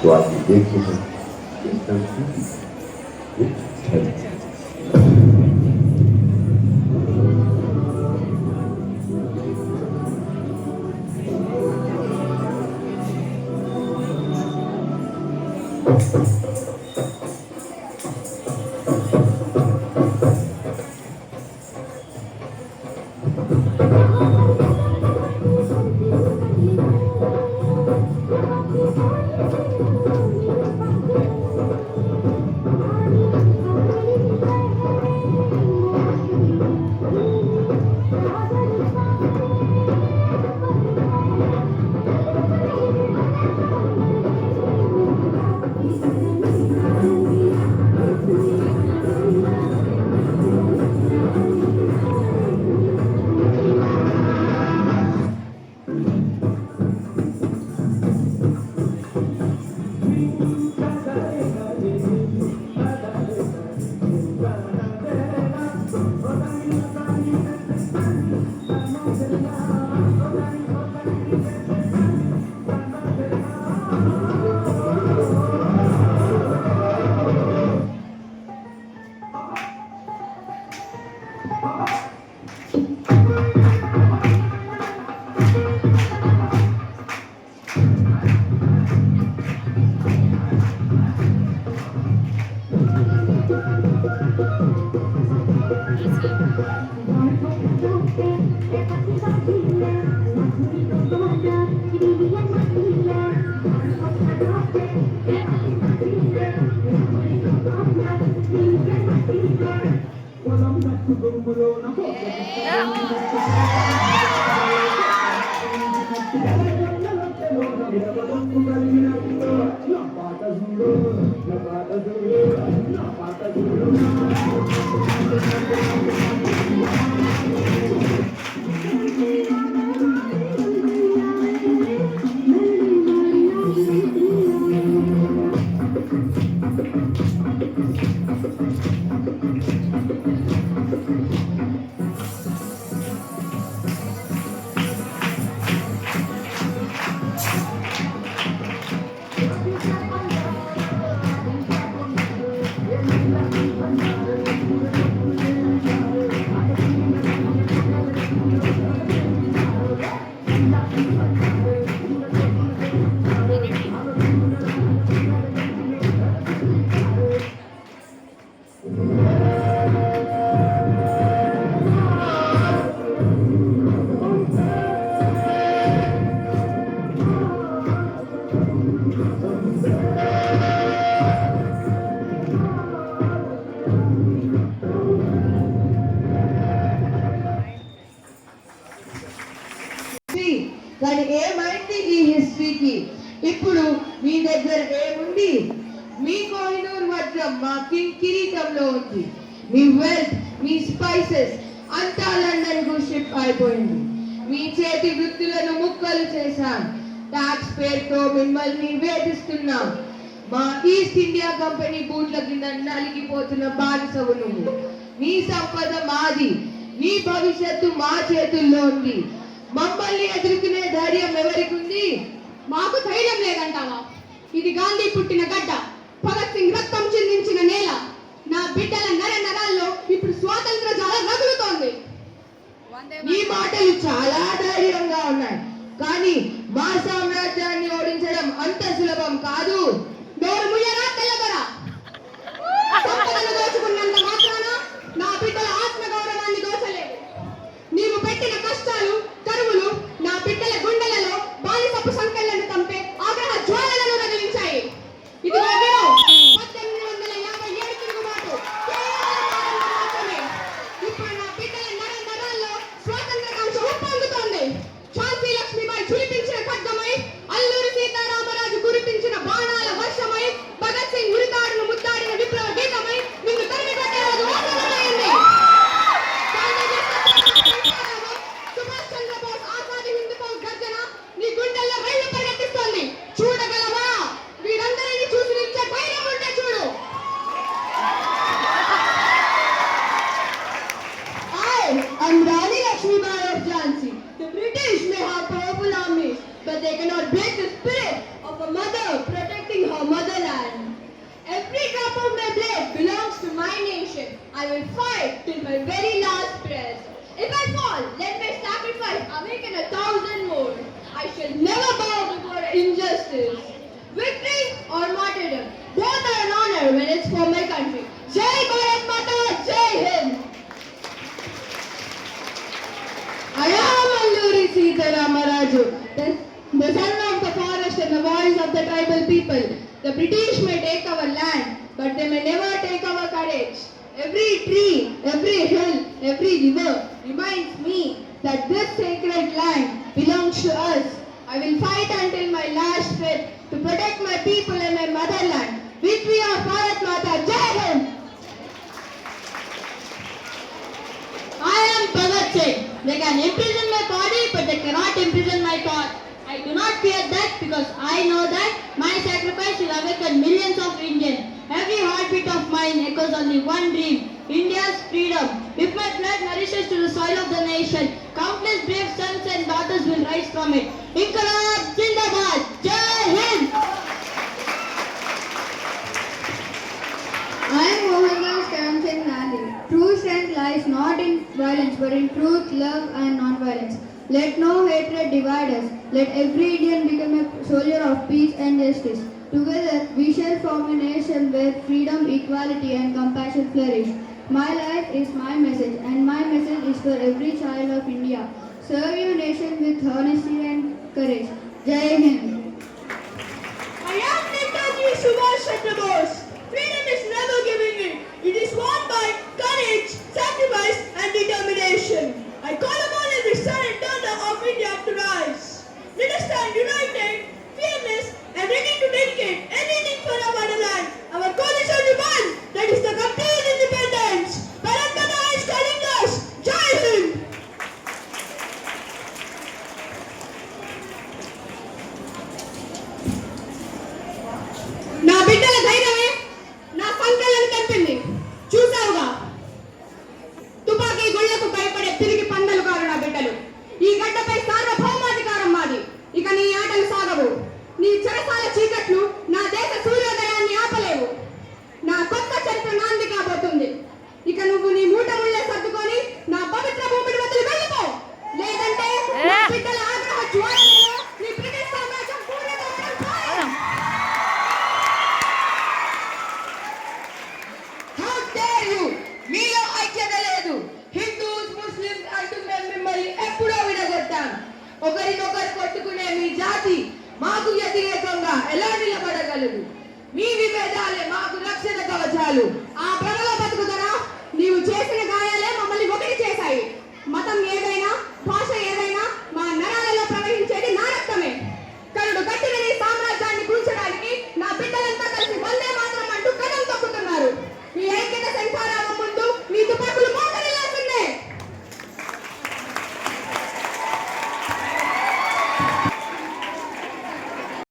तो आप देखिए इस संस्कृति కానీ ఏమైంది ఈ హిస్టరీకి? ఇప్పుడు మీ దగ్గర ఏముంది? మీ కోహినూర్ వజ్రం మా కింగ్ కిరీటంలో ఉంది. మీ వెల్త్, మీ స్పైసెస్ అంతా లండన్ కు షిప్ అయిపోయింది. మీ చేతి వృత్తులను ముక్కలు చేశాం. టాక్స్ పేరుతో మిమ్మల్ని వేధిస్తున్నాం. మా ఈస్ట్ ఇండియా కంపెనీ బూట్ల కింద నలిగిపోతున్న బానిసవు నువ్వు. నీ సంపద మాది, నీ భవిష్యత్తు మా చేతుల్లో ఉంది. మమ్మల్ని ఎదుర్కొనే ధైర్యం ఎవరికి ఉంది? మాకు ధైర్యం లేదంటావా? ఇది గాంధీ పుట్టిన గడ్డ, భగత్ సింగ్ రక్తం చిందించిన నేల. నా బిడ్డల నర నరాల్లో ఇప్పుడు స్వాతంత్ర జాల రగులుతోంది. ఈ మాటలు చాలా ధైర్యంగా ఉన్నాయి, కానీ మా సామ్రాజ్యాన్ని ఓడించడం అంత సులభం కాదు. నోరు ముయ్యరా తెల్లదొర. సంపదను దోచుకున్నంత మాత్రాన నా బిడ్డల ఆత్మగౌరవాన్ని దోచలేదు. నీవు పెట్టిన కష్టాలు, కరువులు నా బిడ్డల గుండెలలో బానిసపు సంకెళ్లను తంపే ఆగ్రహ జ్వాలలను రగిలించాయి. ఇది 1857 తిరుగుబాటు మాత్రమే. ఇప్పుడు నా బిడ్డల నర నరాల్లో స్వాతంత్ర కాంక్ష ఉప్పొంగుతోంది. Jhansi Lakshmibai ఝులిపించిన ఖడ్గమై Alluri Sitaramaraju I will fight till my very last breath. If I fall, let my sacrifice awaken 1,000 more. I shall never bow before injustice. Victory or martyrdom, both are an honor when it's for my country. Jai Bharat Mata, Jai Hind. I am Alluri Sitaramaraju, the son of the forest and the voice of the tribal people. The British may take our land, but they may never take our courage. Every tree, every hill, every river reminds me that this sacred land belongs to us. I will fight until my last breath to protect my people and my motherland. Victory of Bharat Mata, Jai Hind! I am Bhagat Singh. They can imprison my body, but they cannot imprison my thought. I do not fear death because I know that my sacrifice will awaken millions of Indians. Every heartbeat of mine echoes only one dream, India's freedom. If my blood nourishes to the soil of the nation, countless brave sons and daughters will rise from it. Inqilab Zindabad, Jai Hind! I am Mohandas Karamchand Gandhi. True strength lies not in violence but in truth, love and non-violence. Let no hatred divide us. Let every Indian become a soldier of peace and justice. Together we shall form a nation where freedom, equality and compassion flourish. My life is my message and my message is for every child of India. Serve your nation with honesty and courage. Jai Hind. I am Netaji Subhash Chandra Bose. Freedom is never giving in. It is won by courage, sacrifice and determination. I call upon every son and daughter of India to rise. Let us stand united, fearless and ready to dedicate anything for our motherland. Our call is only one, that is the complete independence. Bharat Mata is calling us. Jai Hind! నా బిడ్డల ధైర్యమే నా సంకల్పం తెలిపింది. చూసావుగా, తుపాకీ గుళ్లకు భయపడే తిరిగి పందలు కారు నా బిడ్డలు. ఈ గడ్డపై సార్వభౌమాధికారం మాది. ఇక నీ ఆటలు సాగవు. నీ చెరసాల చీకట్లు నా దేశ సూర్యోదయాన్ని ఆపలేవు. నా కొత్త చరిత్ర నాంది కాబోతుంది. ఇక నువ్వు నీ మూట ముళ్ళే సర్దుకొని నా పవిత్ర భూమిని వదిలి వెళ్ళిపో. లేదంటే నా బిడ్డల ఆగ్రహ జ్వాలలలో నీ బ్రిటిష్ సామ్రాజ్యం పూర్ణమవడం ఖాయం. How dare you! మీలో ఐక్యత లేదు. హిందూస్, ముస్లిమ్స్ అంటూ మేము మిమ్మల్ని ఎప్పుడో విడగొట్టాం. ఒకరినొకరు కొట్టుకునే మీ జాతి మాకు వ్యతిరేకంగా ఎలా నిలబడగలదు? మీ విభేదాలే మాకు రక్షణ కవచాలు. ఆ భ్రమలో బతుకుదరా? నీవు చేసిన గాయాలే మమ్మల్ని ఒకటి చేశాయి. మతం ఏదైనా